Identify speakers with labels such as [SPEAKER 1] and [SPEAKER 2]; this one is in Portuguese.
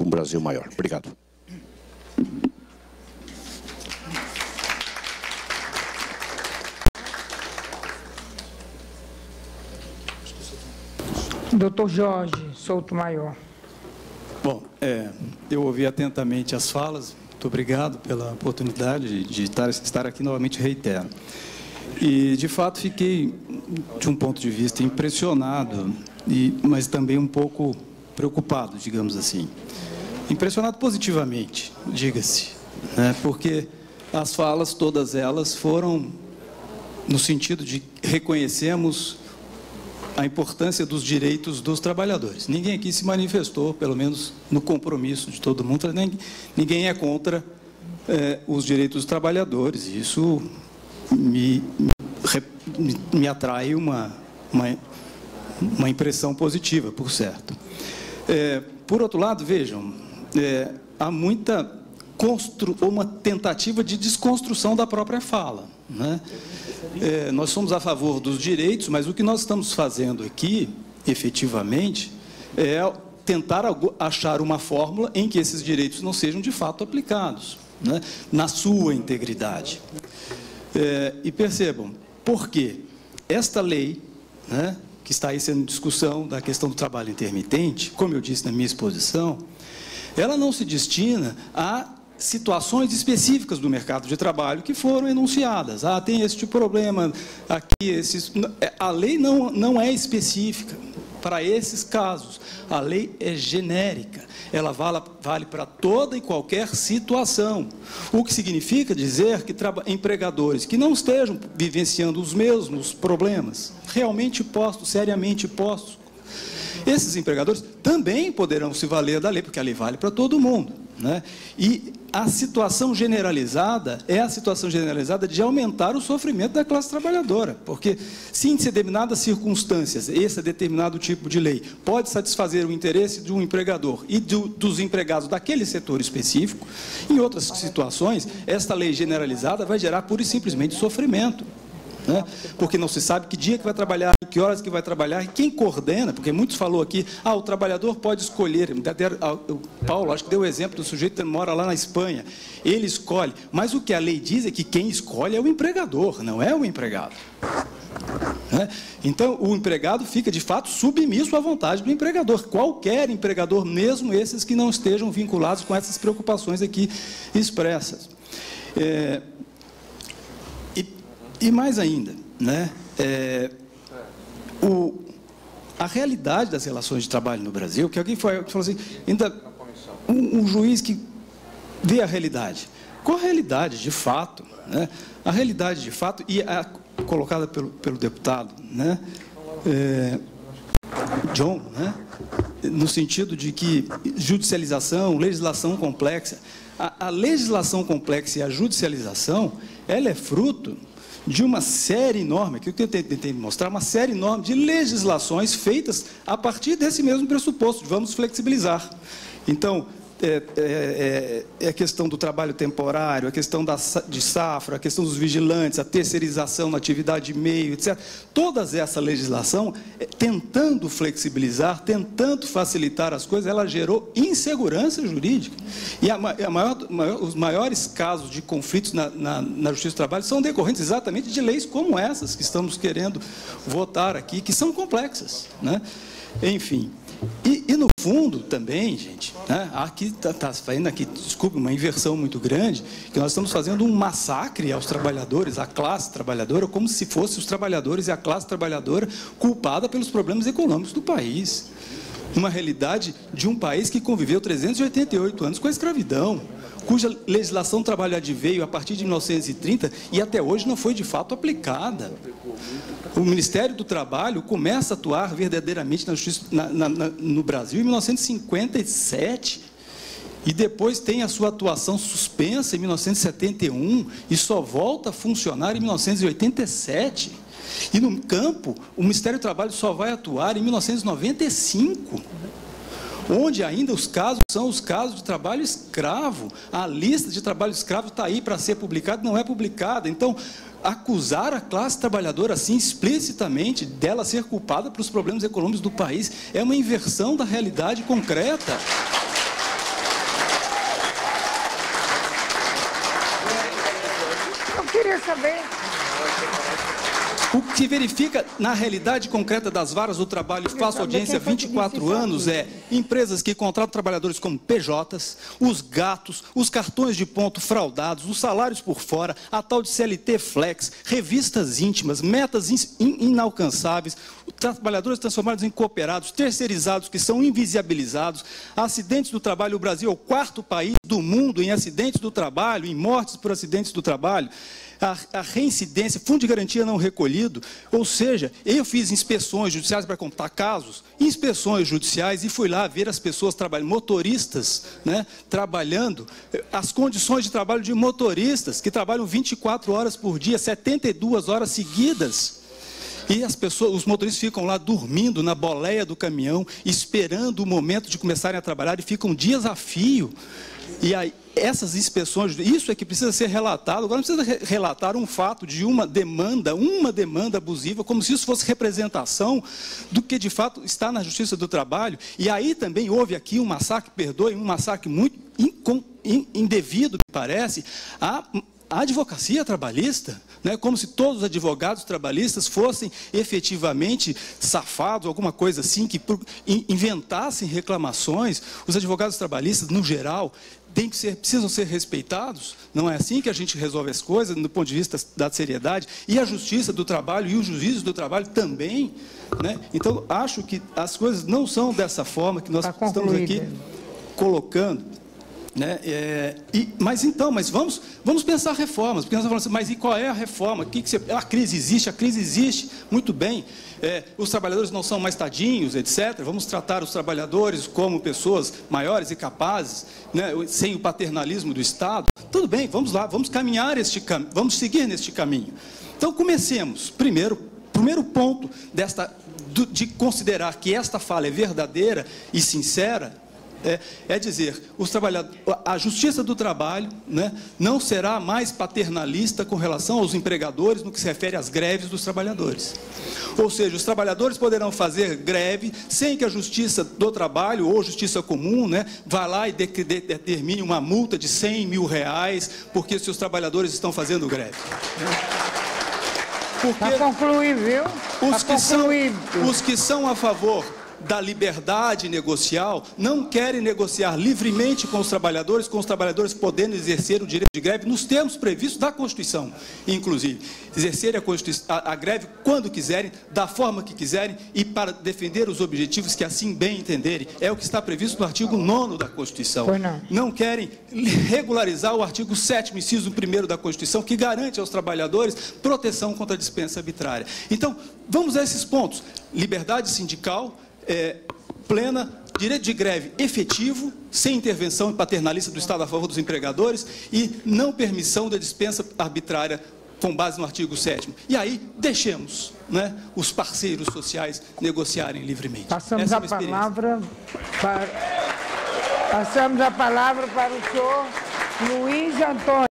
[SPEAKER 1] um Brasil maior. Obrigado.
[SPEAKER 2] Dr. Jorge Souto-Maior.
[SPEAKER 3] Bom, eu ouvi atentamente as falas, muito obrigado pela oportunidade de estar aqui novamente, reitero. E, de fato, fiquei, de um ponto de vista, impressionado, mas também um pouco preocupado, digamos assim. Impressionado positivamente, diga-se, né? Porque as falas, todas elas, foram no sentido de reconhecemos a importância dos direitos dos trabalhadores. Ninguém aqui se manifestou, pelo menos no compromisso de todo mundo, ninguém é contra os direitos dos trabalhadores. Isso me atrai uma impressão positiva, por certo. Por outro lado, vejam, há uma tentativa de desconstrução da própria fala, né? Nós somos a favor dos direitos, mas o que nós estamos fazendo aqui, efetivamente, é tentar achar uma fórmula em que esses direitos não sejam de fato aplicados, né, na sua integridade. E percebam, por quê? Esta lei, né, que está aí sendo em discussão, da questão do trabalho intermitente, como eu disse na minha exposição, ela não se destina a situações específicas do mercado de trabalho que foram enunciadas. Tem este problema aqui, a lei não é específica para esses casos. A lei é genérica, ela vale para toda e qualquer situação. O que significa dizer que empregadores que não estejam vivenciando os mesmos problemas, realmente postos, seriamente postos, esses empregadores também poderão se valer da lei, porque a lei vale para todo mundo, né? E a situação generalizada é a situação generalizada de aumentar o sofrimento da classe trabalhadora, porque se em determinadas circunstâncias esse determinado tipo de lei pode satisfazer o interesse de um empregador e dos empregados daquele setor específico, em outras situações, esta lei generalizada vai gerar pura e simplesmente sofrimento, né? Porque não se sabe que dia que vai trabalhar, que horas que vai trabalhar, e quem coordena, porque muitos falou aqui, o trabalhador pode escolher, o Paulo, acho que deu o exemplo do sujeito que mora lá na Espanha, ele escolhe, mas o que a lei diz é que quem escolhe é o empregador, não é o empregado, né? Então, o empregado fica, de fato, submisso à vontade do empregador, qualquer empregador, mesmo esses que não estejam vinculados com essas preocupações aqui expressas. E mais ainda, né, a realidade das relações de trabalho no Brasil, que alguém falou assim, ainda um juiz que vê a realidade. Qual a realidade, de fato? Né? A realidade, de fato, e colocada pelo deputado, né, John, né, no sentido de que judicialização, legislação complexa, a legislação complexa e a judicialização, ela é fruto de uma série enorme, que eu tentei mostrar, uma série enorme de legislações feitas a partir desse mesmo pressuposto, de vamos flexibilizar. Então, a questão do trabalho temporário, a questão de safra, a questão dos vigilantes, a terceirização na atividade de meio, etc. Toda essa legislação, tentando flexibilizar, tentando facilitar as coisas, ela gerou insegurança jurídica. E os maiores casos de conflitos na Justiça do Trabalho são decorrentes exatamente de leis como essas que estamos querendo votar aqui, que são complexas, né? Enfim. E no fundo também, gente, né, aqui está fazendo aqui, desculpe, uma inversão muito grande, que nós estamos fazendo um massacre aos trabalhadores, à classe trabalhadora, como se fossem os trabalhadores e a classe trabalhadora culpada pelos problemas econômicos do país. Uma realidade de um país que conviveu 388 anos com a escravidão, cuja legislação do trabalho adveio a partir de 1930 e até hoje não foi de fato aplicada. O Ministério do Trabalho começa a atuar verdadeiramente na justiça, no Brasil em 1957 e depois tem a sua atuação suspensa em 1971 e só volta a funcionar em 1987. E no campo, o Ministério do Trabalho só vai atuar em 1995. Onde ainda os casos são os casos de trabalho escravo. A lista de trabalho escravo está aí para ser publicada, não é publicada. Então, acusar a classe trabalhadora assim explicitamente dela ser culpada pelos problemas econômicos do país é uma inversão da realidade concreta.
[SPEAKER 2] queria saber.
[SPEAKER 3] O que verifica na realidade concreta das varas do trabalho, faço audiência há 24 anos, é empresas que contratam trabalhadores como PJs, os gatos, os cartões de ponto fraudados, os salários por fora, a tal de CLT Flex, revistas íntimas, metas inalcançáveis, trabalhadores transformados em cooperados, terceirizados que são invisibilizados, acidentes do trabalho. O Brasil é o 4º país do mundo em acidentes do trabalho, em mortes por acidentes do trabalho. A reincidência, fundo de garantia não recolhido, ou seja, eu fiz inspeções judiciais para contar casos, inspeções judiciais, e fui lá ver as pessoas trabalhando, motoristas, né, trabalhando, as condições de trabalho de motoristas, que trabalham 24 horas por dia, 72 horas seguidas. E as pessoas, os motoristas ficam lá dormindo na boleia do caminhão, esperando o momento de começarem a trabalhar, e ficam dias a fio. E aí, essas inspeções, isso é que precisa ser relatado. Agora não precisa relatar um fato de uma demanda abusiva, como se isso fosse representação do que de fato está na Justiça do Trabalho. E aí também houve aqui um massacre, perdoem, um massacre muito indevido, me parece, a advocacia trabalhista, né, como se todos os advogados trabalhistas fossem efetivamente safados, alguma coisa assim, que inventassem reclamações. Os advogados trabalhistas, no geral, precisam ser respeitados. Não é assim que a gente resolve as coisas, do ponto de vista da seriedade. E a Justiça do Trabalho e os juízes do trabalho também. Né? Então, acho que as coisas não são dessa forma que nós estamos aqui colocando. Né? Mas vamos pensar reformas, porque nós falamos assim, mas e qual é a reforma? A crise existe, muito bem. Os trabalhadores não são mais tadinhos, etc. Vamos tratar os trabalhadores como pessoas maiores e capazes, né? Sem o paternalismo do Estado. Tudo bem, vamos lá, vamos caminhar vamos seguir neste caminho. Então comecemos. Primeiro ponto de considerar que esta fala é verdadeira e sincera, é dizer, a Justiça do Trabalho, né, não será mais paternalista com relação aos empregadores no que se refere às greves dos trabalhadores. Ou seja, os trabalhadores poderão fazer greve sem que a Justiça do Trabalho ou Justiça Comum, né, vá lá e determine uma multa de R$100 mil, porque seus trabalhadores estão fazendo greve.
[SPEAKER 2] Para concluir, viu?
[SPEAKER 3] Os que são a favor da liberdade negocial não querem negociar livremente com os trabalhadores podendo exercer o direito de greve nos termos previstos da Constituição, inclusive. Exercer a greve quando quiserem, da forma que quiserem e para defender os objetivos que assim bem entenderem. É o que está previsto no artigo 9º da Constituição. Não querem regularizar o artigo 7º, inciso 1º da Constituição, que garante aos trabalhadores proteção contra a dispensa arbitrária. Então, vamos a esses pontos. Liberdade sindical plena, direito de greve efetivo, sem intervenção paternalista do Estado a favor dos empregadores e não permissão da dispensa arbitrária com base no artigo 7º. E aí, deixemos, né, os parceiros sociais negociarem livremente.
[SPEAKER 2] Passamos a palavra para o senhor Luiz Antônio.